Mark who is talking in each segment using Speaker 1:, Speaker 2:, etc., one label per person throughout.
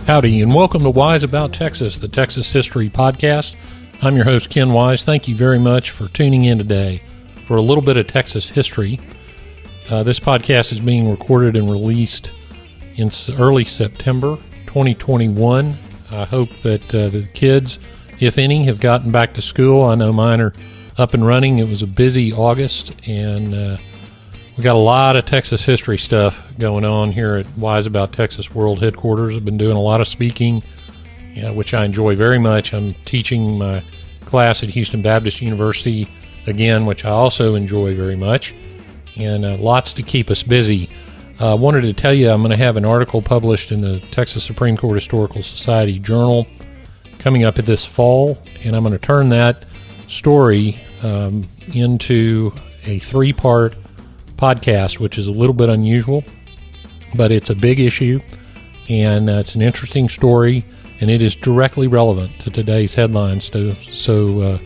Speaker 1: Howdy, and welcome to Wise About Texas, the Texas History Podcast. I'm your host, Ken Wise. Thank you very much for tuning in today for a little bit of Texas history. This podcast is being recorded and released in early September 2021. I hope that the kids, if any, have gotten back to school. I know mine are up and running. It was a busy August, and we got a lot of Texas history stuff going on here at Wise About Texas World Headquarters. I've been doing a lot of speaking, which I enjoy very much. I'm teaching my class at Houston Baptist University again, which I also enjoy very much, and lots to keep us busy. I wanted to tell you I'm going to have an article published in the Texas Supreme Court Historical Society Journal coming up this fall, and I'm going to turn that story into a three-part podcast, which is a little bit unusual, but it's a big issue, and it's an interesting story, and it is directly relevant to today's headlines. So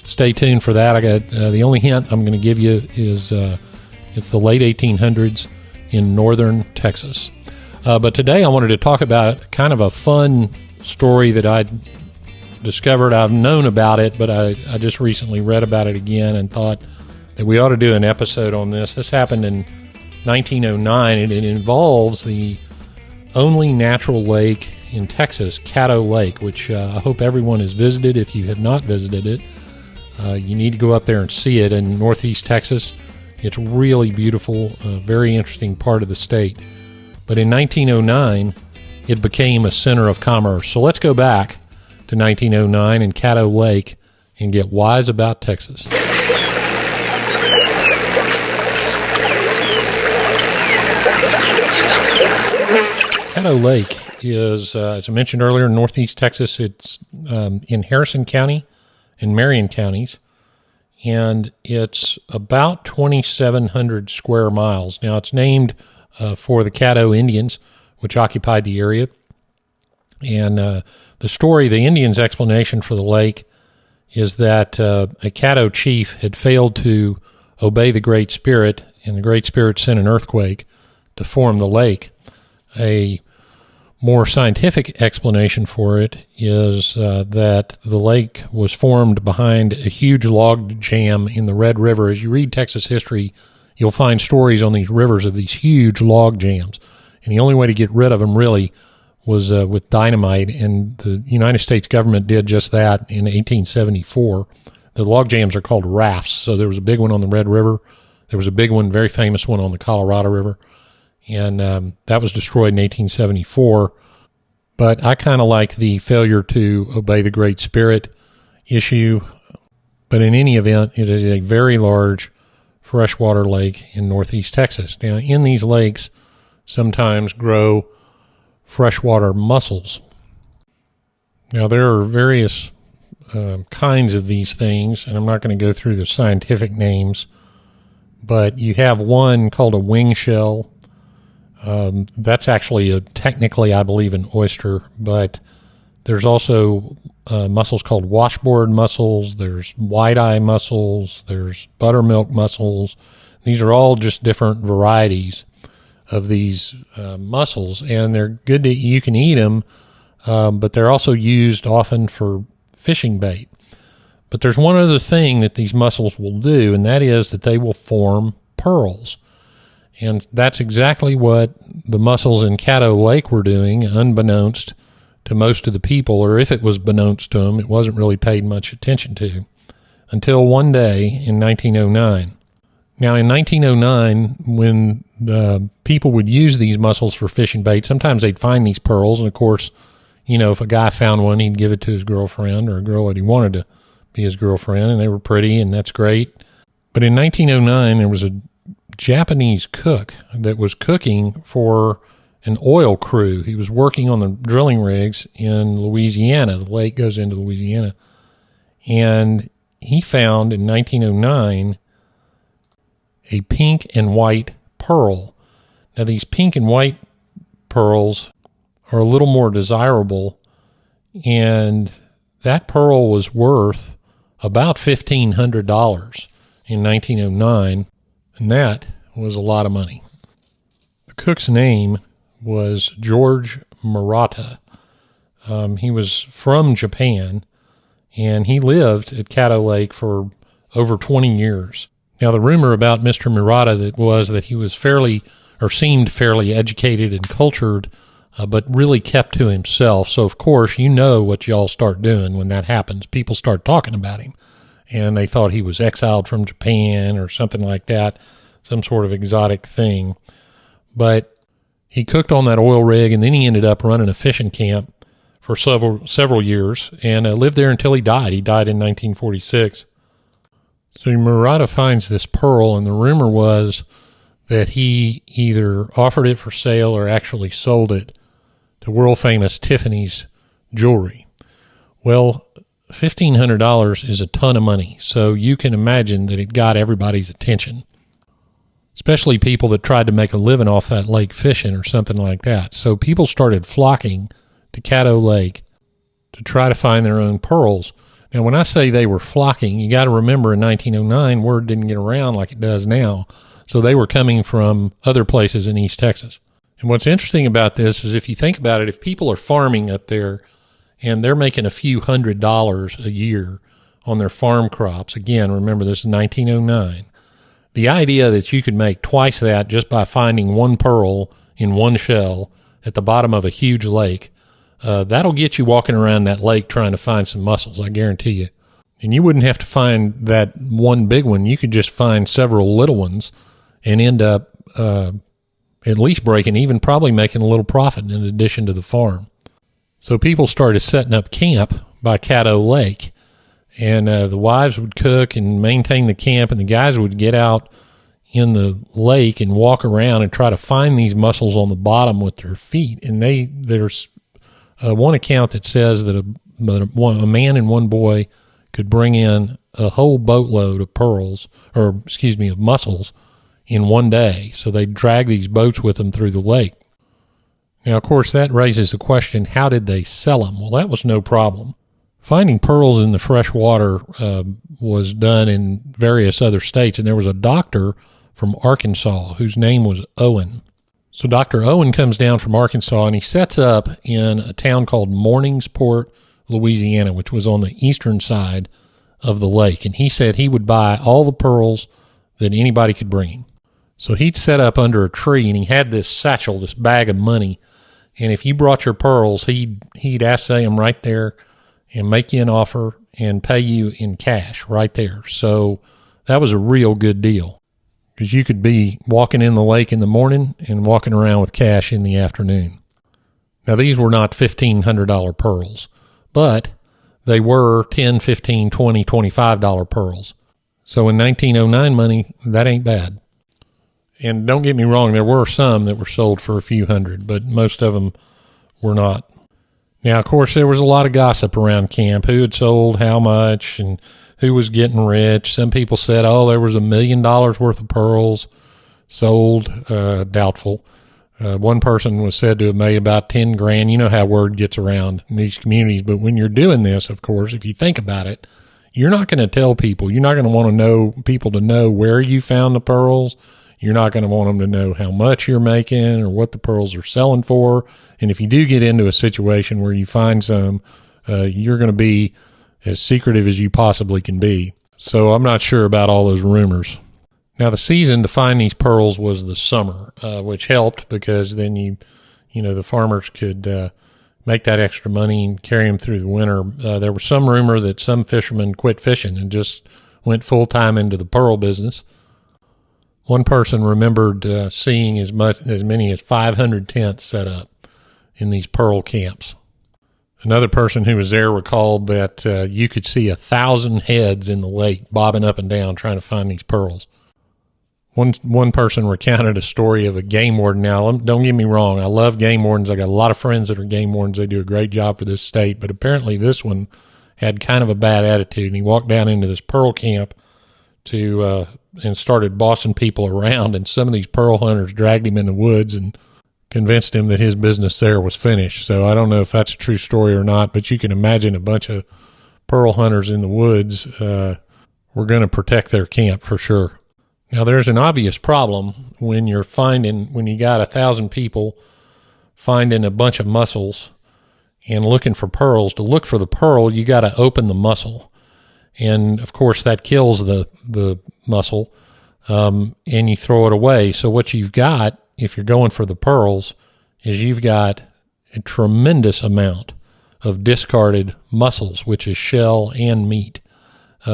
Speaker 1: stay tuned for that. I got the only hint I'm going to give you is it's the late 1800s in northern Texas. But today I wanted to talk about kind of a fun story that I discovered. I've known about it, but I just recently read about it again and thought that we ought to do an episode on this. This happened in 1909, and it involves the only natural lake in Texas, Caddo Lake, which I hope everyone has visited. If you have not visited it, you need to go up there and see it in northeast Texas. It's really beautiful, a very interesting part of the state. But in 1909, it became a center of commerce. So let's go back to 1909 and Caddo Lake and get wise about Texas. Caddo Lake is, as I mentioned earlier, in northeast Texas. It's in Harrison County and Marion counties, and it's about 2,700 square miles. Now, it's named for the Caddo Indians, which occupied the area. And the story, the Indians' explanation for the lake is that a Caddo chief had failed to obey the Great Spirit, and the Great Spirit sent an earthquake to form the lake. A more scientific explanation for it is that the lake was formed behind a huge log jam in the Red River. As you read Texas history, you'll find stories on these rivers of these huge log jams. And the only way to get rid of them really was with dynamite, and the United States government did just that in 1874. The log jams are called rafts. So there was a big one on the Red River. There was a big one, very famous one on the Colorado River. And that was destroyed in 1874. But I kind of like the failure to obey the Great Spirit issue. But in any event, it is a very large freshwater lake in northeast Texas. Now, in these lakes, sometimes grow freshwater mussels. Now, there are various kinds of these things, and I'm not going to go through the scientific names, but you have one called a wing shell. That's actually technically, I believe, an oyster, but there's also mussels called washboard mussels. There's white-eye mussels. There's buttermilk mussels. These are all just different varieties of these mussels, and they're good to, you can eat them, but they're also used often for fishing bait. But there's one other thing that these mussels will do, and that is that they will form pearls. And that's exactly what the mussels in Caddo Lake were doing, unbeknownst to most of the people, or if it was beknownst to them, it wasn't really paid much attention to, until one day in 1909. Now, in 1909, when the people would use these mussels for fishing bait, sometimes they'd find these pearls, and of course, you know, if a guy found one, he'd give it to his girlfriend or a girl that he wanted to be his girlfriend, and they were pretty, and that's great. But in 1909, there was a Japanese cook that was cooking for an oil crew. He was working on the drilling rigs in Louisiana. The lake goes into Louisiana. And he found in 1909 a pink and white pearl. Now, these pink and white pearls are a little more desirable, and that pearl was worth about $1,500 in 1909, and that was a lot of money. The cook's name was George Murata. He was from Japan, and he lived at Caddo Lake for over 20 years. Now, the rumor about Mr. Murata was that he was seemed fairly educated and cultured, but really kept to himself. So, of course, you know what y'all start doing when that happens. People start talking about him, and they thought he was exiled from Japan or something like that, some sort of exotic thing. But he cooked on that oil rig, and then he ended up running a fishing camp for several years, and lived there until he died. He died in 1946. So Murata finds this pearl, and the rumor was that he either offered it for sale or actually sold it to world-famous Tiffany's jewelry. Well, $1,500 is a ton of money, so you can imagine that it got everybody's attention, especially people that tried to make a living off that lake fishing or something like that. So people started flocking to Caddo Lake to try to find their own pearls. Now, when I say they were flocking, you got to remember in 1909, word didn't get around like it does now. So they were coming from other places in East Texas. And what's interesting about this is if you think about it, if people are farming up there and they're making a few $100s a year on their farm crops, again, remember this is 1909, the idea that you could make twice that just by finding one pearl in one shell at the bottom of a huge lake, that'll get you walking around that lake trying to find some mussels, I guarantee you. And you wouldn't have to find that one big one. You could just find several little ones and end up at least breaking even, probably making a little profit in addition to the farm. So people started setting up camp by Caddo Lake, and the wives would cook and maintain the camp, and the guys would get out in the lake and walk around and try to find these mussels on the bottom with their feet. And there's one account that says that a man and one boy could bring in a whole boatload of of mussels in one day. So they'd drag these boats with them through the lake. Now, of course, that raises the question, how did they sell them? Well, that was no problem. Finding pearls in the fresh water was done in various other states, and there was a doctor from Arkansas whose name was Owen. So Dr. Owen comes down from Arkansas, and he sets up in a town called Morningsport, Louisiana, which was on the eastern side of the lake. And he said he would buy all the pearls that anybody could bring him. So he'd set up under a tree, and he had this satchel, this bag of money. And if you brought your pearls, he'd assay them right there and make you an offer and pay you in cash right there. So that was a real good deal, because you could be walking in the lake in the morning and walking around with cash in the afternoon. Now, these were not $1,500 pearls, but they were $10, $15, $20, $25 pearls. So in 1909 money, that ain't bad. And don't get me wrong, there were some that were sold for a few hundred, but most of them were not. Now, of course, there was a lot of gossip around camp, who had sold how much and who was getting rich. Some people said, there was $1 million worth of pearls sold. Doubtful. One person was said to have made about 10 grand. You know how word gets around in these communities. But when you're doing this, of course, if you think about it, you're not going to tell people. You're not going to want people to know where you found the pearls. You're not going to want them to know how much you're making or what the pearls are selling for. And if you do get into a situation where you find some, you're going to be as secretive as you possibly can be. So I'm not sure about all those rumors. Now, the season to find these pearls was the summer, which helped because then the farmers could make that extra money and carry them through the winter. There was some rumor that some fishermen quit fishing and just went full-time into the pearl business. One person remembered seeing as many as 500 tents set up in these pearl camps. Another person who was there recalled that you could see 1,000 heads in the lake bobbing up and down trying to find these pearls. One person recounted a story of a game warden. Now, don't get me wrong, I love game wardens. I got a lot of friends that are game wardens. They do a great job for this state, but apparently this one had kind of a bad attitude, and he walked down into this pearl camp and started bossing people around, and some of these pearl hunters dragged him in the woods and convinced him that his business there was finished. So I don't know if that's a true story or not, but you can imagine a bunch of pearl hunters in the woods were going to protect their camp for sure. Now, there's an obvious problem when you got 1,000 people finding a bunch of mussels and looking for pearls. To look for the pearl, you got to open the mussel. And, of course, that kills the mussel, and you throw it away. So what you've got, if you're going for the pearls, is you've got a tremendous amount of discarded mussels, which is shell and meat.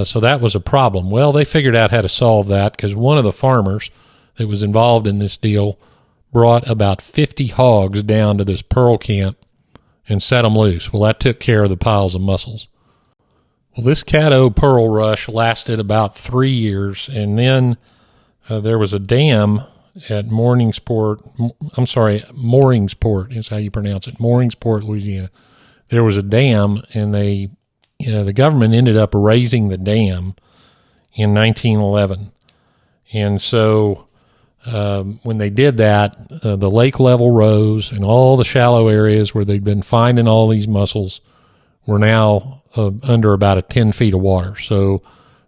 Speaker 1: So that was a problem. Well, they figured out how to solve that because one of the farmers that was involved in this deal brought about 50 hogs down to this pearl camp and set them loose. Well, that took care of the piles of mussels. Well, this Caddo pearl rush lasted about 3 years, and then there was a dam at Mooringsport is how you pronounce it, Mooringsport, Louisiana. There was a dam, and the government ended up raising the dam in 1911. And so when they did that, the lake level rose, and all the shallow areas where they'd been finding all these mussels were now under about 10 feet of water. So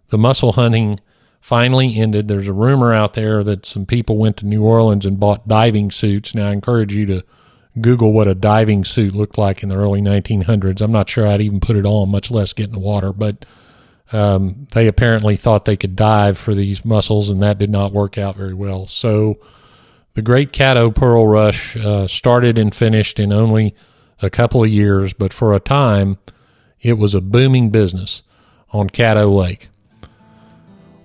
Speaker 1: the mussel hunting finally ended. There's a rumor out there that some people went to New Orleans and bought diving suits. Now, I encourage you to Google what a diving suit looked like in the early 1900s. I'm not sure I'd even put it on, much less get in the water, but they apparently thought they could dive for these mussels, and that did not work out very well. So the Great Caddo Pearl Rush started and finished in only a couple of years, but for a time, it was a booming business on Caddo Lake.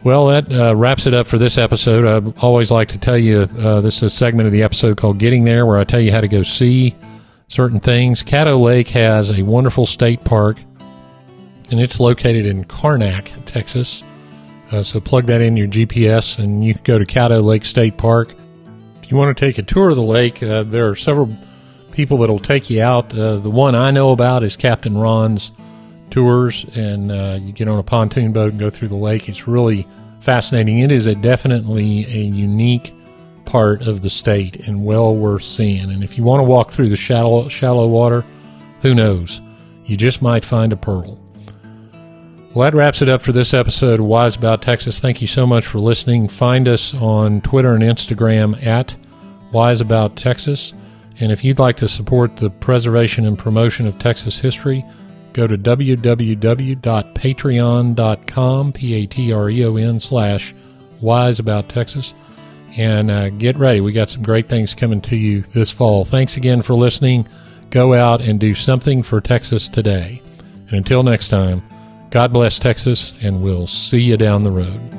Speaker 1: Well, that wraps it up for this episode. I always like to tell you, this is a segment of the episode called Getting There, where I tell you how to go see certain things. Caddo Lake has a wonderful state park, and it's located in Karnak, Texas. So plug that in your GPS, and you can go to Caddo Lake State Park. If you want to take a tour of the lake, there are several people that will take you out. The one I know about is Captain Ron's Tours, and you get on a pontoon boat and go through the lake. It's really fascinating. It is definitely a unique part of the state and well worth seeing. And if you want to walk through the shallow water, who knows? You just might find a pearl. Well, that wraps it up for this episode of Wise About Texas. Thank you so much for listening. Find us on Twitter and Instagram at Wise About Texas. And if you'd like to support the preservation and promotion of Texas history, go to www.patreon.com, patreon/wiseabouttexas, and get ready. We got some great things coming to you this fall. Thanks again for listening. Go out and do something for Texas today. And until next time, God bless Texas, and we'll see you down the road.